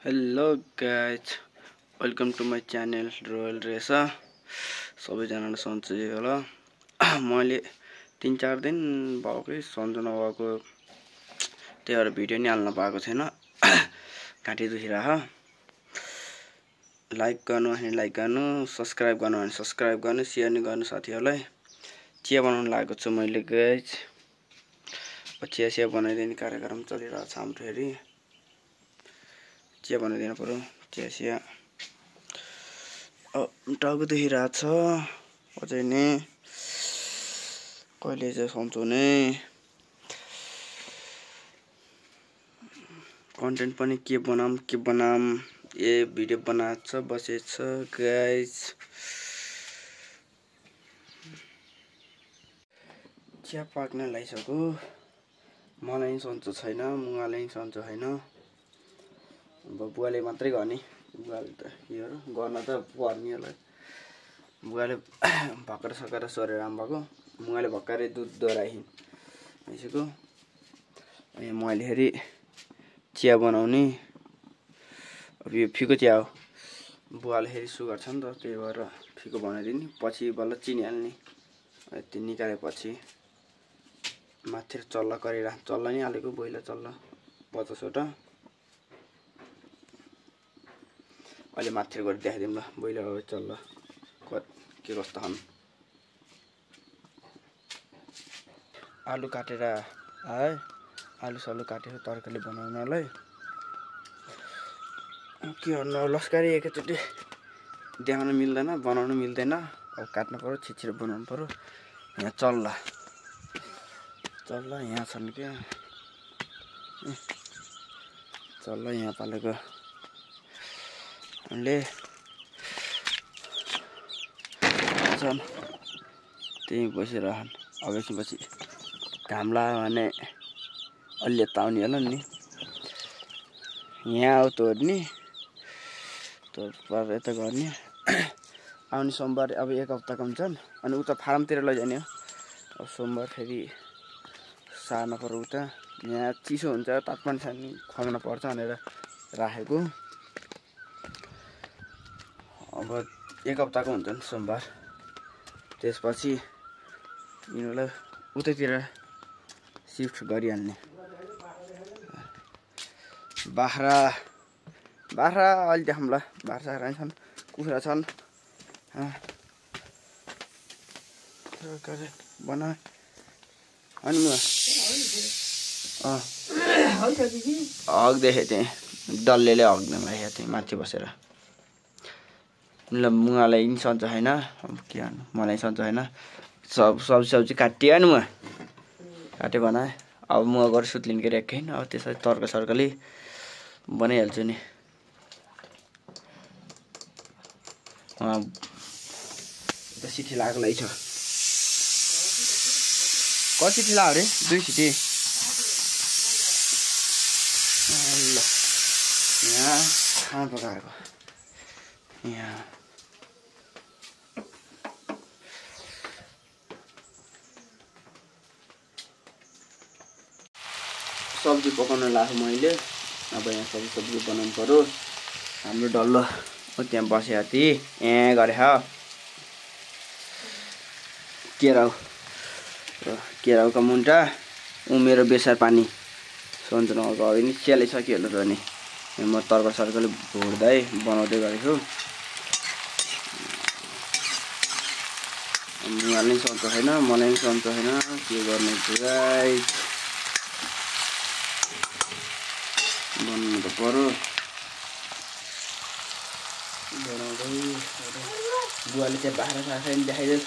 Hello guys, welcome to my channel Royal Racer. सबैजनालाई सन्चै होला। मैले 3-4 दिन भएकै सन्चो नभएको, त्यही भएर भिडियो नि हाल्न पाएको छैन। घाँटी दुखिरह। लाइक गर्नु भने लाइक गर्नु, सब्स्क्राइब गर्नु भने सब्स्क्राइब गर्नु, सेयर नि गर्नु साथीहरूलाई। चिया बनाउन लागेको छु मैले गाइज। चिया बनाइदिने कार्यक्रम चलिरहेको छ हाम्रो फेरि। चिया बनाइदिनु पर्यो। चिया टाउको दुखिरहेको छ अझै नै। कहिले चाहिँ सन्चो नै कन्टेन्ट पनि के बनाम ए भिडियो बनाएको छ बसेछ गाइज। चिया पाक्न लागिसक्यो। मलाई सन्चो छैन, मुगालाई सन्चो छैन। अब बुवाले मात्रै गर्ने। बुवाले त गर्न त पर्ने होला। बुवाले भर्खर सकेर सोरेर आउनुभएको। मुगाले भर्खरै दुध दोहोऱ्याइसक्यो। अनि मैले फेरि चिया बनाउने। अब यो फिको चिया हो। बुवाले फेरि सुगर छ नि त, त्यही भएर फिको बनाइदिने। पछि बल्ल चिनी हाल्ने। यति निकालेपछि माथि चल्ला गरेर चल्ला नि हालेको, बोइला चल्ला 50वटा। अहिले माथि गएर देखाइदिउँ ल, बोइला हो चल्ला के कस्तो खानु। आलु काटेर आए, आलु काटेर तरकारी बनाउनलाई के गर्नु, लस्करी एकैचोटि देखाउन मिल्दैन, बनाउनु मिल्दैन। अब काट्नु पर्यो, छिटो बनाउनु पर्यो। यहाँ चल्ला यहाँ छन् क्या, चल्ला यहाँ पालेको ले छन्, त्यही बसिरहन्। अब एकछिनपछि घाम लाग्यो भने अलि यता आउने होला नि। यहाँ आऊ तोड्ने, तोड यता गर्ने। आउने सोमबार अब 1 हप्ताको हुन्छन्। अनि उता फार्मतिर लैजाने हो। अब सोमबार फेरि सार्न पर्यो उता। यहाँ चिसो हुन्छ, तापमान सानी खुवाउन पर्छ भनेर राखेको। अब 1 हप्ताको हुन्छन् सोमबार। त्यसपछि यिनीहरूलाई उतैतिर सिफ्ट गरिहाल्ने। बाख्रा अलि देखाउँला। बाख्रा छन्, कुखुरा छन्। बना अनि हग्दै थिएँ, डल्ले हग्दैन लागेको थिएँ माथि बसेर। ल मुगालाई नि सन्चो छैन, अब के गर्नु, मलाई सन्चो छैन। सब्जी काटियो नि, मुगा काट्यो बनाएँ। अब मुगा गएर सुत्लिनु के एकैन। अब त्यसरी तरकारी बनाइहाल्छु नि। सिटी लागेको छ। कति सिटी लाग्यो अरे? 2 सिटी। ल यहाँ खाना पकाएको। यहाँ सब्जी पकाउन लाग्यो मैले। अब यहाँ सब्जी बनाउनु पर्यो। हाम्रो डल्लो त्यहाँ बसेको थिएँ, यहाँ गरे केराउका मुन्टा उमेर बेसार पानी सन्चो नभएको अघि नि सेलाइसक्यो होला त नि। म तरकारी भोर्दै बनाउँदै गरेको। मुगाले नि सन्चो छैन, मलाई पनि सन्चो छैन। के गर्ने गाइस, बनाउनु त पर्यो। बनाउँदै बुवाले चाहिँ बाख्रा नि देखाइदियो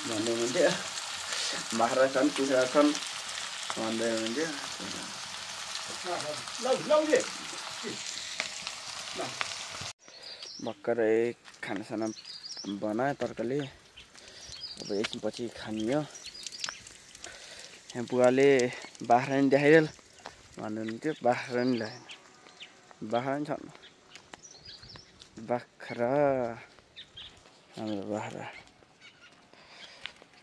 भन्दै हुनुहुन्थ्यो। बाख्रा छन्, कुखुरा छन् भन्दै हुनुहुन्थ्यो। भर्खरै खानासाना बनायो तरकारी। अब एकछिनपछि खाने हो। यहाँ बुवाले बाख्रा नि देखाइदियो भन्नुहुन्थ्यो। बाख्रा नि ल्याएन। बाख्रा नि छन्। बाख्रा हाम्रो बाख्रा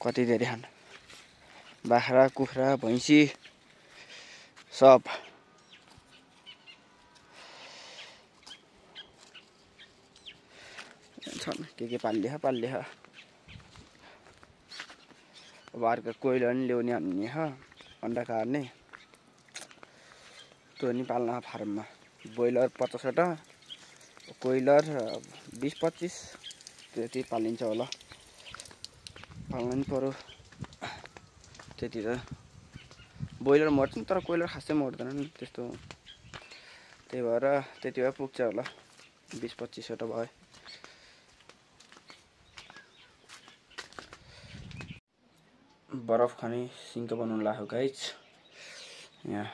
कति धेरै खान्। बाख्रा, कुखुरा, भैँसी सब छन् के पाल्ले अब अर्को कोइलर नि ल्याउने अन्ने अन्डा काट्ने त्यो नि पाल्न फार्ममा ब्रोइलर 50वटा कोइलर 20-25 त्यति पालिन्छ होला पाल्न नि पर्यो त्यति त ब्रोइलर मर्छन् तर कोइलर खासै मर्दैन नि त्यस्तो त्यही भएर त्यति भए पुग्छ होला 20-25 वटा भयो बरफ खाने सिङ्का बनाउन लाग्यो गाइज यहाँ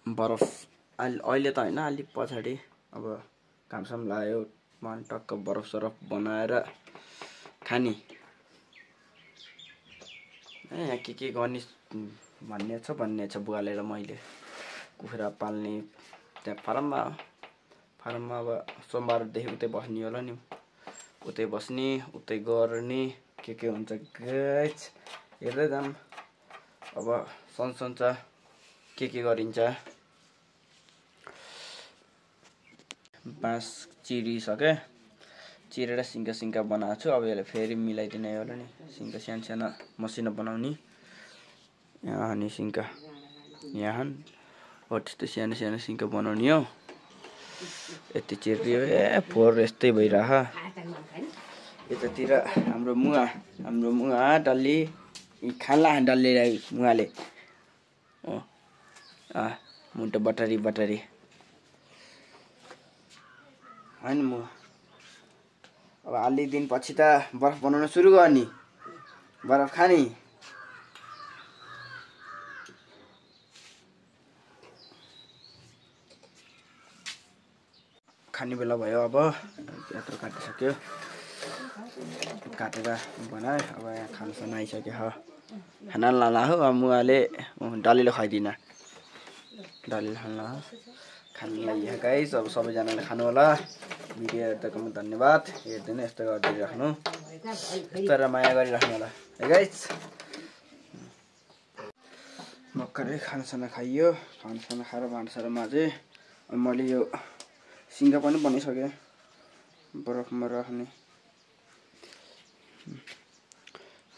बरफ अहिले त हैन अलि पछाडी अब घामसाम लाग्यो मन टक्क बरफ सरफ बनाएर खानी यहाँ के गर्ने भन्ने छ बुवाले र मैले कुखुरा पाल्ने त्यहाँ फारममा अब सोमबारदेखि उतै बस्ने होला नि उतै बस्ने उतै गर्ने के हुन्छ गाइस हेर्दै जाम अब सन्च के गरिन्छ बाँस चिरिसके चिरेर सिङ्का बनाएको छु अब यसले फेरि मिलाइदिने होला नि सिङ्का सानो मसिनो बनाउने यहाँ नि सिङ्का यहाँ हो त्यस्तो सानो सिङ्का बनाउने हो यति चिरियो फोहोर यस्तै भइरह यतातिर हाम्रो मुवा डल्ली खाला डल्लीलाई मुवाले मुन्टो बटरी हैन म अब अलि दिन पछि त बरफ बनाउन सुरु गर्ने बरफ खाने बेला भयो अब यत्रो काटिसक्यो काटेर बनाए अब यहाँ खानसान आइसक्यो खाना लाला हो अब मुवाले डल्लीले खुवाइदिन डल्लीले खानलाई यहाँ गाइस अब सबैजनाले खानु होला भिडियो हेर्दाकोमा धन्यवाद हेर्दैन यस्तो गरिदिइराख्नु तर माया गरिराख्नु होला है गाइस भर्खरै खानासाना खाइयो खानासाना खाएर भान्सारमा चाहिँ मैले यो सिङ्गा पनि बनाइसकेँ बरफमा राख्ने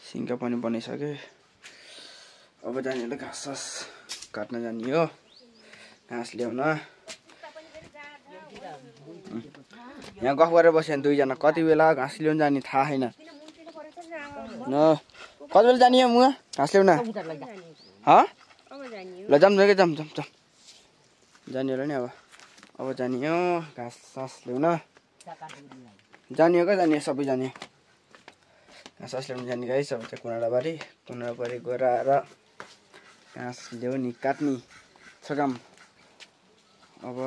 सिङ्गा पनि बनाइसकेँ अब जाने होला घाँस काट्न जाने हो घाँस ल्याउन यहाँ गफ गरेर बस्यो भने दुईजना कति बेला घाँस ल्याउन जाने थाहा छैन कति बेला जाने हो मुवा घाँस ल्याउन ल जाम जाने होला नि अब जाने हो घाँस ल्याउन जाने हो क्या जाने सबै जाने घाँस ल्याउन जाने गाइस अब चाहिँ कुनाडाबारी गएर आएर घाँस ल्याउने काट्ने छ काम अब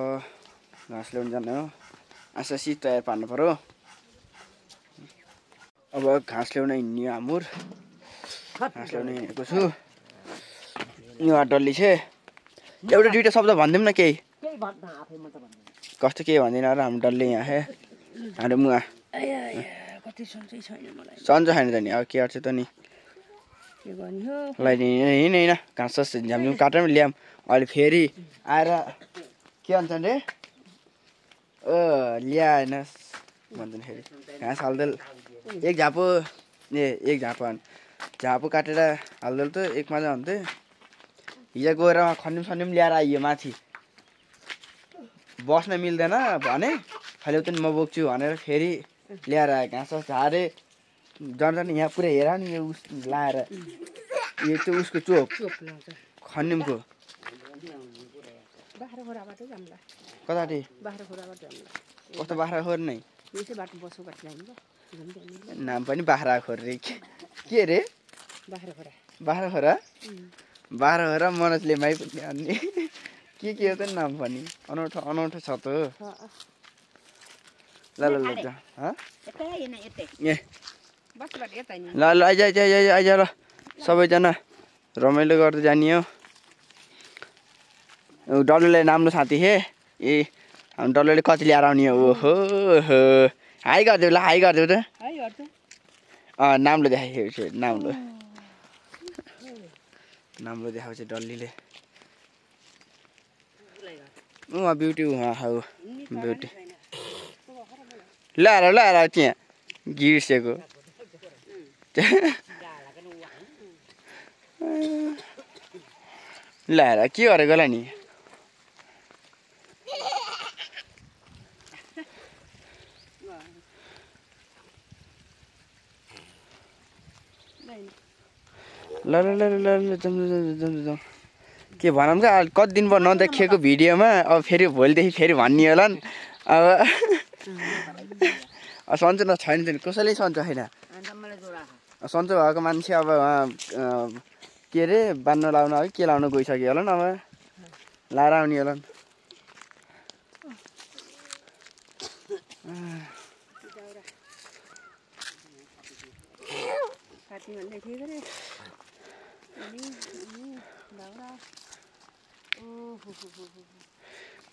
घाँस ल्याउन जाने हो आसासी तयार पार्नु पर्यो अब घाँस ल्याउन हिँड्ने हाम्रो घाँस ल्याउन हिँडेको छु यहाँ डल्ली छ एउटा दुईटा शब्द भनिदिउँ न केही कस्तो केही भन्दैन र हाम्रो डल्ले यहाँ है हाम्रो मुवा सन्चो छैन त नि अब के गर्छ त नि हिँड घाँस झ्यामझ्याम काटेर ल्याऊँ अहिले फेरि आएर के भन्छन् रे ल्याएन भन्छन् फेरि घाँस हाल्दै एक झापो काटेर हाल्दै त एक मजा हुन्थ्यो हिजो गएर खन्यौँ ल्याएर आइयो माथि बस्न मिल्दैन भने फल्याउ त म बोक्छु भनेर फेरि ल्याएर आयो घाँस झारे झन् यहाँ पुरै हेर नि यो उस लाएर यो चाहिँ उसको चोप खन्यौँको कताटी कस्तो बाख्राखोर नै नाम पनि बाख्राखोर रे के रे बाख्राखोरा मनोजले माइ पनि अन्ने के हो त नाम पनि अनौठो छ त ल आइज ल सबैजना रमाइलो गर्दै जाने हो डल्लोले राम्रो साथी हे हाम्रो डल्लोले कति ल्याएर आउने हो ओहो हाई गरिदेऊ ल हाई गरिदेऊ त नाम्लो देखाइसकेको छु नाम्लो देखाउँछ डल्लीले ब्युटी ब्युटी ल्याएर त्यहाँ गिर्सेको ल्याएर के गरेको होला नि ल जाउँ के भनौँ क्या कति दिन भयो नदेखिएको भिडियोमा अब फेरि भोलिदेखि फेरि भन्ने होला नि अब सन्चो न छैन कसैले सन्चो छैन सन्चो भएको मान्छे अब के अरे बान्नु लाउनु है के लाउनु गइसक्यो होला नि अब लाएर आउने होला नि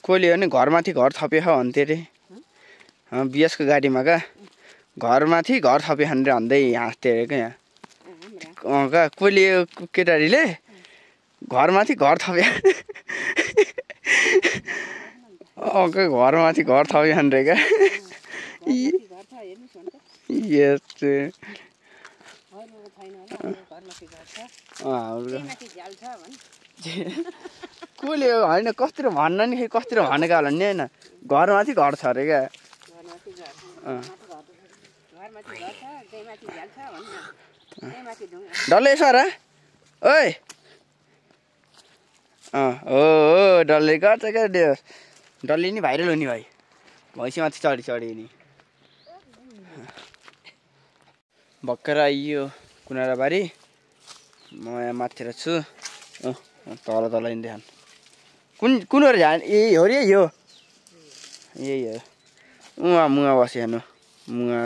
कोहीले भने घरमाथि घर थपे भन्थे अरे बिएसको गाडीमा क्या घरमाथि घर थपे भनेर भन्दै हाँस्थे अरे क्या यहाँ कोहीले केटारीले घरमाथि घर थपे घरमाथि घर थपे भनेर क्या कोहीले होइन कतिर भन्न नि कतिर भनेको होला नि होइन घरमाथि घर छ अरे क्या डल्लै छ र ओइ हो डल्लै गर्छ क्या डल्लै नि भाइरल हो नि भाइ भैँसीमाथि चढी नि भर्खर आइयो कुनाराबारी म यहाँ माथितिर छु तल ध्यान कुन ध्यान ए हो रे यो यही हो मुगा बस्यो हेर्नु मुगा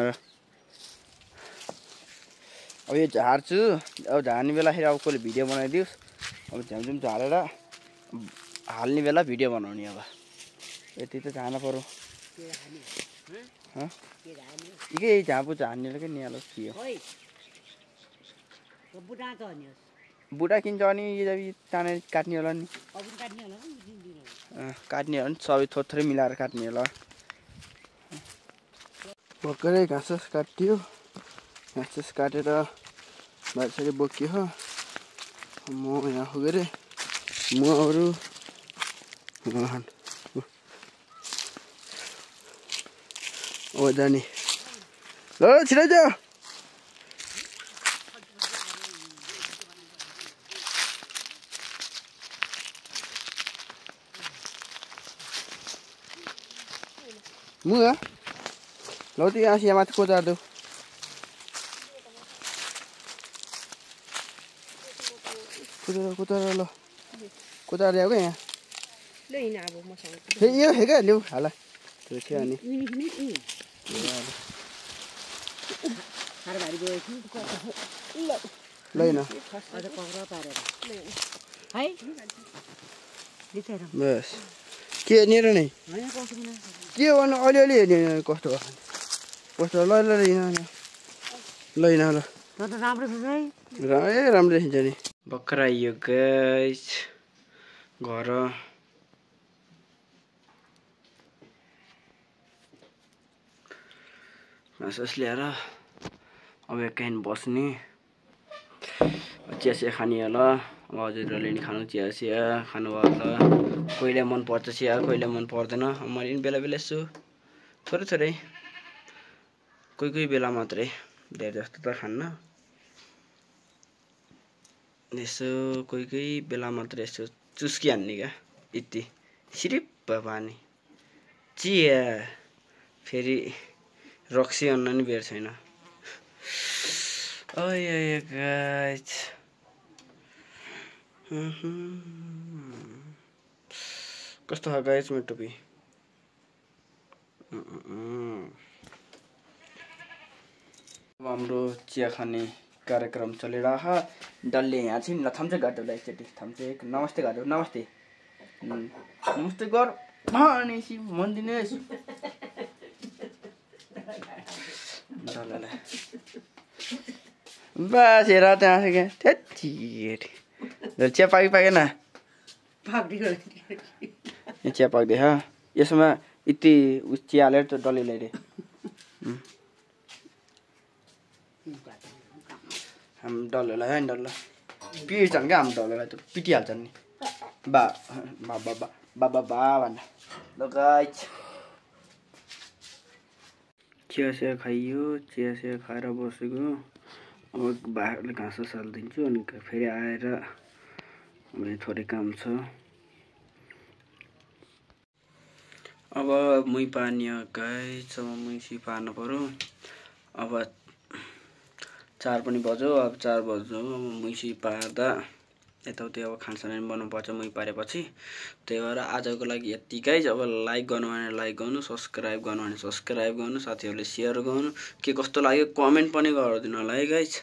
अब यो झार्छु अब झार्ने बेलाखेरि अब कसले भिडियो बनाइदियोस् अब झ्यामझुम झारेर हाल्ने बेला भिडियो बनाउने अब यति त जान पर्यो के झाँपु झार्नेले के निहालो के हो बुढा किन्छ अनि तानेर काट्ने होला नि काट्ने होला नि सबै थोरै मिलाएर काट्ने होला भर्खरै घाँस काटियो घाँस काटेर बाहिरसरी बोकियो म यहाँ पुगेर महरू ओ जाने ल छिटो जाऊ मुगा ल त्यो यहाँ माथि कोचार देऊ कोचार ल कोचार ल्याऊ क्या यहाँ यो हे क्या ल्याऊ हाला त्यो थियो अनि लैन बस के हेर्ने नै के भन्नु अलिअलि हेर्ने कस्तो कस्तो ल ल राम्रो देखिन्छ नि भर्खर आइयो गाइस घर घाँस ल्याएर अब एकैन बस्ने चिया खाने होला अब हजुरहरूले नि खानु चिया खानु होला कोहीलाई मन पर्छ चिया कोहीलाई मन पर्दैन मैले पनि बेला बेला यसो थोरै कोही बेला मात्रै धेरै जस्तो त खान्न यसो कोही बेला मात्रै यसो चुस्किहाल्ने क्या यति सिरिप्प पानी चिया फेरि रक्सी अन्न नि बेर छैन गाइस कस्तो छ गाइस मेरो टोपी अब हाम्रो चिया खाने कार्यक्रम चलिरह डल्ले यहाँ चाहिँ ल थम्चे गाड्दै एकचोटि थम्चे नमस्ते गाड्दै नमस्ते नमस्ते गर भनेपछि मन दिनुहोस् बस हेर त्यहाँ क्या त्यति चिया पाकेन चिया पाक्दै यसमा यति चिया हालेर त डल्लै ल्याइदिए हाम डल्लोलाई है डल्लो पिट्छन् क्या हाम्रो डल्लोलाई त पिटिहाल्छन् नि बा बा बा बा बा बा बा भन्न ल गाइस चिया खाइयो चिया खाएर बसेको अब बाहिर घाँस हालिदिन्छु अनि फेरि आएर थोरै काम छ अब मुही पार्ने गाइस अब मुही पार्नु पर्यो अब 4 पनि बज्यो अब 4 बज्यो अब मुही पार्दा यताउति अब खानसाना बनाउनु पर्छ मुही पारेपछि त्यही भएर आजको लागि यति गाइस अब लाइक गर्नु भने लाइक गर्नु सब्स्क्राइब गर्नु भने सब्स्क्राइब गर्नु साथीहरुले शेयर गर्नु के कस्तो लाग्यो कमेन्ट पनि गरिदिनु होला है गाइस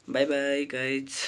बाइ बाइ गाइस